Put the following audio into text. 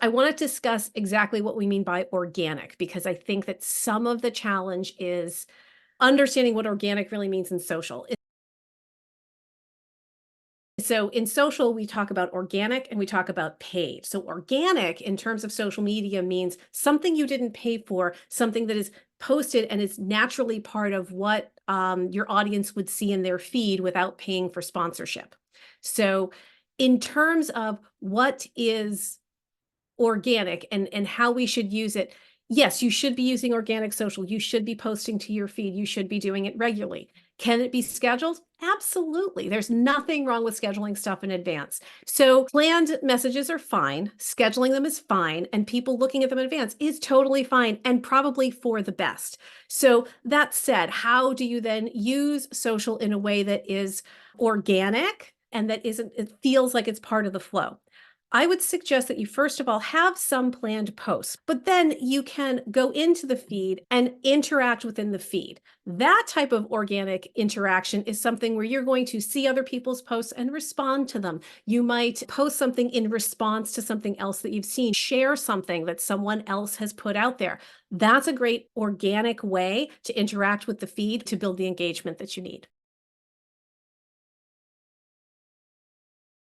I want to discuss exactly what we mean by organic because I think that some of the challenge is understanding what organic really means in social. So in social, we talk about organic and we talk about paid. So organic in terms of social media means something you didn't pay for, something that is posted and is naturally part of what your audience would see in their feed without paying for sponsorship. So in terms of what is organic and how we should use it. Yes, you should be using organic social. You should be posting to your feed. You should be doing it regularly. Can it be scheduled? Absolutely. There's nothing wrong with scheduling stuff in advance. So planned messages are fine. Scheduling them is fine. And people looking at them in advance is totally fine and probably for the best. So that said, how do you then use social in a way that is organic and that isn't, it feels like it's part of the flow? I would suggest that you first of all have some planned posts, but then you can go into the feed and interact within the feed. That type of organic interaction is something where you're going to see other people's posts and respond to them. You might post something in response to something else that you've seen, share something that someone else has put out there. That's a great organic way to interact with the feed to build the engagement that you need.